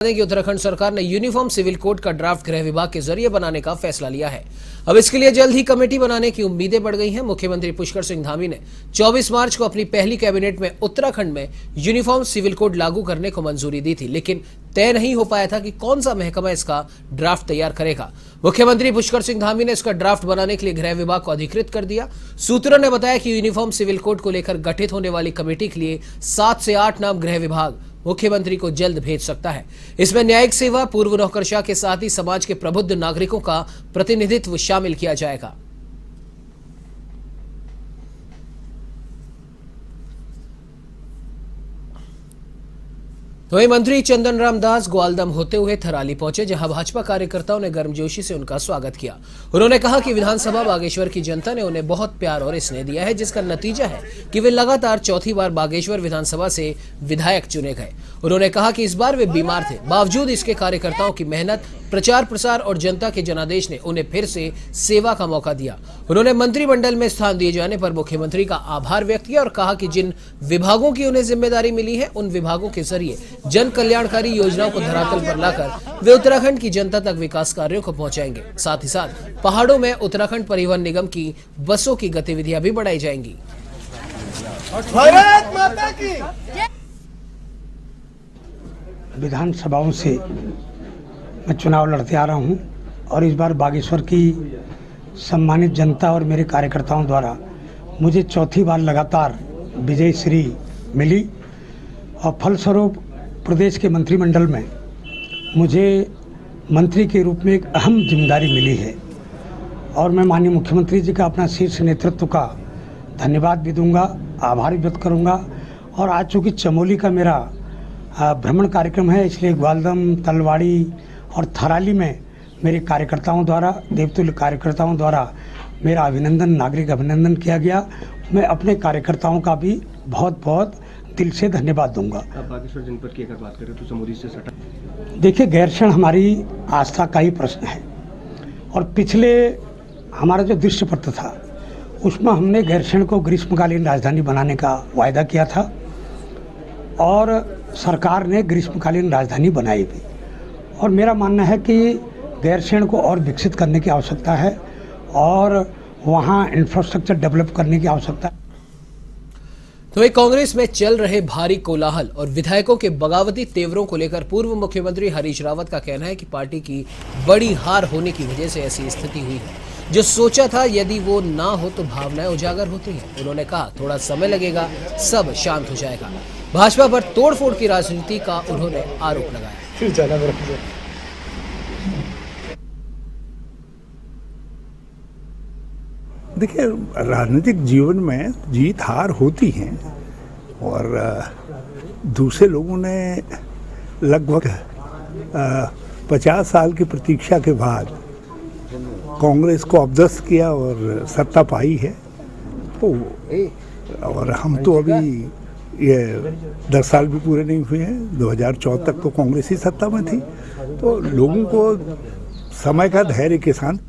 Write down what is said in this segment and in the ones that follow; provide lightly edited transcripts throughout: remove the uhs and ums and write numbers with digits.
कि उत्तराखंड सरकार ने यूनिफॉर्म सिविल कोड का ड्राफ्ट गृह विभाग के जरिए बनाने का फैसला लिया है। अब इसके लिए जल्द ही कमेटी बनाने की उम्मीदें बढ़ गई हैं। मुख्यमंत्री पुष्कर सिंह धामी ने 24 मार्च को अपनी पहली कैबिनेट में उत्तराखंड में यूनिफॉर्म सिविल कोड लागू करने को मंजूरी दी थी, लेकिन तय नहीं हो पाया था कि कौन सा महकमा इसका ड्राफ्ट तैयार करेगा। मुख्यमंत्री पुष्कर सिंह धामी ने इसका ड्राफ्ट बनाने के लिए गृह विभाग को अधिकृत कर दिया। सूत्रों ने बताया कि यूनिफॉर्म सिविल कोड को लेकर गठित होने वाली कमेटी के लिए 7 से 8 नाम गृह विभाग मुख्यमंत्री को जल्द भेज सकता है। इसमें न्यायिक सेवा, पूर्व नौकरशाह के साथ ही समाज के प्रबुद्ध नागरिकों का प्रतिनिधित्व शामिल किया जाएगा। वहीं मंत्री चंदन राम दास ग्वालदम होते हुए थराली पहुंचे, जहां भाजपा कार्यकर्ताओं ने गर्मजोशी से उनका स्वागत किया। उन्होंने कहा कि विधानसभा बागेश्वर की जनता ने उन्हें बहुत प्यार और स्नेह दिया है, जिसका नतीजा है कि वे लगातार चौथी बार बागेश्वर विधानसभा से विधायक चुने गए। उन्होंने कहा कि इस बार वे बीमार थे, बावजूद इसके कार्यकर्ताओं की मेहनत, प्रचार प्रसार और जनता के जनादेश ने उन्हें फिर से सेवा का मौका दिया। उन्होंने मंत्रिमंडल में स्थान दिए जाने पर मुख्यमंत्री का आभार व्यक्त किया और कहा कि जिन विभागों की उन्हें जिम्मेदारी मिली है, उन विभागों के जरिए जन कल्याणकारी योजनाओं को धरातल पर लाकर वे उत्तराखंड की जनता तक विकास कार्यों को पहुंचाएंगे। साथ ही साथ पहाड़ों में उत्तराखंड परिवहन निगम की बसों की गतिविधियां भी बढ़ाई जाएंगी। विधानसभाओं से मैं चुनाव लड़ते आ रहा हूं और इस बार बागेश्वर की सम्मानित जनता और मेरे कार्यकर्ताओं द्वारा मुझे चौथी बार लगातार विजय श्री मिली और फलस्वरूप प्रदेश के मंत्रिमंडल में मुझे मंत्री के रूप में एक अहम जिम्मेदारी मिली है और मैं माननीय मुख्यमंत्री जी का अपना शीर्ष नेतृत्व का धन्यवाद भी दूंगा, आभार व्यक्त करूंगा। और आज चूँकि चमोली का मेरा भ्रमण कार्यक्रम है, इसलिए ग्वालदम, तलवाड़ी और थराली में मेरे कार्यकर्ताओं द्वारा, देवतुल्य कार्यकर्ताओं द्वारा मेरा अभिनंदन, नागरिक अभिनंदन किया गया। मैं अपने कार्यकर्ताओं का भी बहुत बहुत दिल से धन्यवाद दूंगा। अब बागेश्वर जनपद की अगर बात करें तो चमोली से सटा, देखिए, गैरसैंण हमारी आस्था का ही प्रश्न है और पिछले हमारा जो दृश्य पत्र था उसमें हमने गैरसैंण को ग्रीष्मकालीन राजधानी बनाने का वायदा किया था और सरकार ने ग्रीष्मकालीन राजधानी बनाई भी। और मेरा मानना है कि गैरसैंण को और विकसित करने की आवश्यकता है और वहाँ इंफ्रास्ट्रक्चर डेवलप करने की आवश्यकता है। तो एक कांग्रेस में चल रहे भारी कोलाहल और विधायकों के बगावती तेवरों को लेकर पूर्व मुख्यमंत्री हरीश रावत का कहना है कि पार्टी की बड़ी हार होने की वजह से ऐसी स्थिति हुई है। जो सोचा था यदि वो ना हो तो भावनाएं उजागर होती हैं। उन्होंने कहा थोड़ा समय लगेगा, सब शांत हो जाएगा। भाजपा पर तोड़फोड़ की राजनीति का उन्होंने आरोप लगाया। देखिए, राजनीतिक जीवन में जीत हार होती हैं और दूसरे लोगों ने लगभग 50 साल की प्रतीक्षा के बाद कांग्रेस को अबदस्त किया और सत्ता पाई है। तो और हम तो अभी ये 10 साल भी पूरे नहीं हुए हैं, 2014 तक तो कांग्रेस ही सत्ता में थी। तो लोगों को समय का धैर्य के साथ।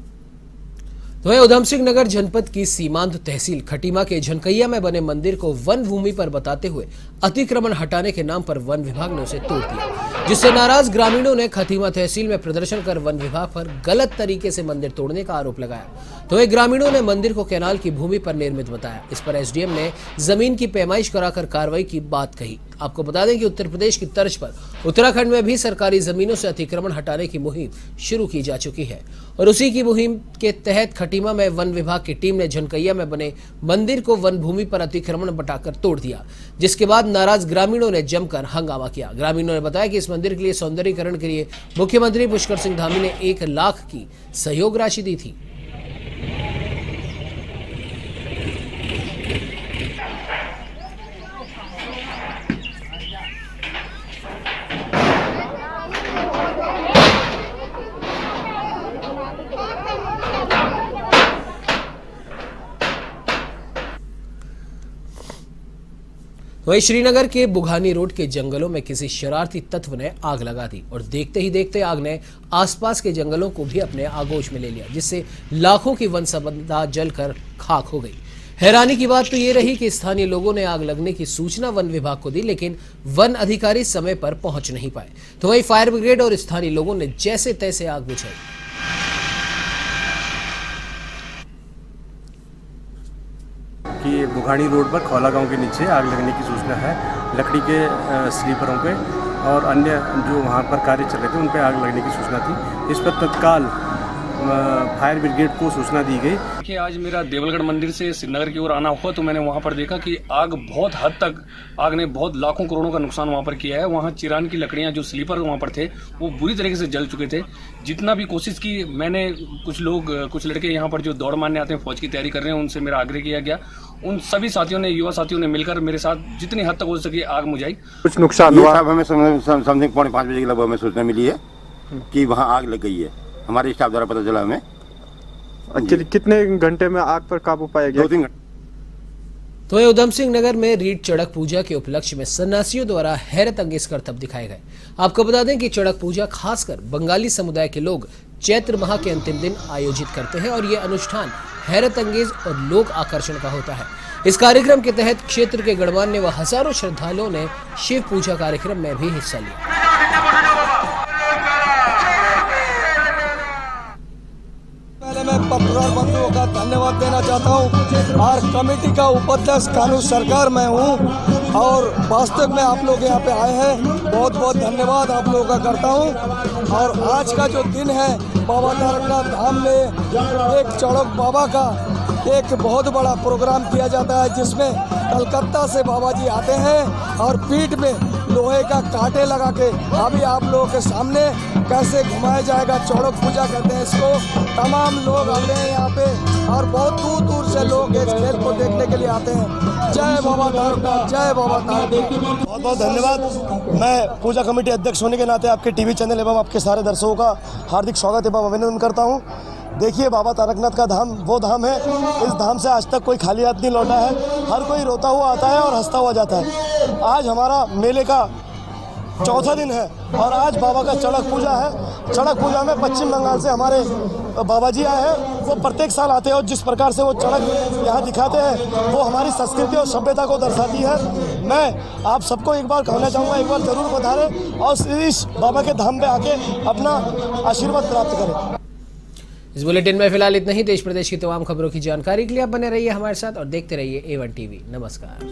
तो उधम सिंह नगर जनपद की सीमांत तहसील खटीमा के झनकैया में बने मंदिर को वन भूमि पर बताते हुए अतिक्रमण हटाने के नाम पर वन विभाग ने उसे तोड़ दिया, जिससे नाराज ग्रामीणों ने खटीमा तहसील में प्रदर्शन कर वन विभाग पर गलत तरीके से मंदिर तोड़ने का आरोप लगाया। तो ग्रामीणों ने मंदिर को कैनाल की भूमि पर निर्मित बताया। इस पर एसडीएम ने जमीन की पैमाइश कराकर कार्रवाई की बात कही। आपको बता दें कि उत्तर प्रदेश की तर्ज पर उत्तराखंड में भी सरकारी जमीनों से अतिक्रमण हटाने की मुहिम शुरू की जा चुकी है और उसी की मुहिम के तहत खटीमा में वन विभाग की टीम ने झनकैया में बने मंदिर को वन भूमि पर अतिक्रमण बटाकर तोड़ दिया, जिसके बाद नाराज ग्रामीणों ने जमकर हंगामा किया। ग्रामीणों ने बताया कि इस मंदिर के लिए सौंदर्यीकरण के लिए मुख्यमंत्री पुष्कर सिंह धामी ने 1 लाख की सहयोग राशि दी थी। वहीं श्रीनगर के बुघानी रोड के जंगलों में किसी शरारती तत्व ने आग लगा दी और देखते ही देखते आग ने आसपास के जंगलों को भी अपने आगोश में ले लिया, जिससे लाखों की वन संपदा जलकर खाक हो गई। हैरानी की बात तो ये रही कि स्थानीय लोगों ने आग लगने की सूचना वन विभाग को दी, लेकिन वन अधिकारी समय पर पहुंच नहीं पाए। तो वहीं फायर ब्रिगेड और स्थानीय लोगों ने जैसे तैसे आग बुझाई। कि बुघाड़ी रोड पर खौला गांव के नीचे आग लगने की सूचना है। लकड़ी के स्लीपरों पे और अन्य जो वहां पर कार्य चल रहे थे उन पे आग लगने की सूचना थी। इस पर तत्काल फायर ब्रिगेड को सूचना दी गई। देखिए, आज मेरा देवलगढ़ मंदिर से श्रीनगर की ओर आना हुआ तो मैंने वहाँ पर देखा कि आग बहुत हद तक, आग ने बहुत लाखों करोड़ों का नुकसान वहाँ पर किया है। वहाँ चिरान की लकड़ियाँ, जो स्लीपर वहाँ पर थे, वो बुरी तरीके से जल चुके थे। जितना भी कोशिश की मैंने, कुछ लड़के यहाँ पर जो दौड़ मारने आते हैं, फौज की तैयारी कर रहे हैं, उनसे मेरा आग्रह किया गया। उन सभी साथियों ने, युवा साथियों ने मिलकर मेरे साथ जितनी हद तक हो सके आग बुझाई। कुछ नुकसान हुआ? हमें समथिंग 4:45 बजे के लगभग हमें सूचना मिली है कि वहाँ आग लग गई है। हमारे स्टाफ द्वारा पता चला हमें। कितने घंटे में आग पर काबू पाया गया? 2-3 घंटे। तो वहीं उधम सिंह नगर में रीट चड़क पूजा के उपलक्ष्य में सन्यासियों द्वारा हैरत अंगेज करतब दिखाए गए। आपको बता दें कि चड़क पूजा खासकर बंगाली समुदाय के लोग चैत्र माह के अंतिम दिन आयोजित करते हैं और ये अनुष्ठान हैरत अंगेज और लोक आकर्षण का होता है। इस कार्यक्रम के तहत क्षेत्र के गणमान्य व हजारों श्रद्धालुओं ने शिव पूजा कार्यक्रम में भी हिस्सा लिया। पहले मैं पत्रकार बंधुओं का धन्यवाद देना चाहता हूं और कमेटी का उपाध्यक्ष कानून सरकार में हूं और वास्तव में आप लोग यहां पे आए हैं, बहुत बहुत धन्यवाद आप लोगों का करता हूं। और आज का जो दिन है, बाबा तारकनाथ धाम में एक चड़क बाबा का एक बहुत बड़ा प्रोग्राम किया जाता है, जिसमें कलकत्ता से बाबा जी आते हैं और पीठ में लोहे का कांटे लगा के अभी आप लोगों के सामने कैसे घुमाया जाएगा। चौड़क पूजा कहते हैं इसको। तमाम लोग आते हैं यहाँ पे और बहुत दूर दूर से लोग इस खेल को देखने के लिए आते हैं। जय बाबा तारकनाथ, जय बाबा तारकनाथ। बहुत बहुत धन्यवाद। मैं पूजा कमेटी अध्यक्ष होने के नाते आपके टीवी चैनल एवं आपके सारे दर्शकों का हार्दिक स्वागत एवं अभिनंदन करता हूँ। देखिए, बाबा तारकनाथ का धाम वो धाम है, इस धाम से आज तक कोई खाली हाथ नहीं लौटा है। हर कोई रोता हुआ आता है और हंसता हुआ जाता है। आज हमारा मेले का चौथा दिन है और आज बाबा का चड़क पूजा है। चड़क पूजा में पश्चिम बंगाल से हमारे बाबा जी आए हैं। वो प्रत्येक साल आते हैं और जिस प्रकार से वो चड़क यहाँ दिखाते हैं वो हमारी संस्कृति और सभ्यता को दर्शाती है। मैं आप सबको एक बार कहना चाहूँगा, एक बार जरूर पधारें और इस बाबा के धाम पे आके अपना आशीर्वाद प्राप्त करें। इस बुलेटिन में फिलहाल इतना ही। देश प्रदेश की तमाम खबरों की जानकारी के लिए आप बने रहिए हमारे साथ और देखते रहिए A1 TV। नमस्कार।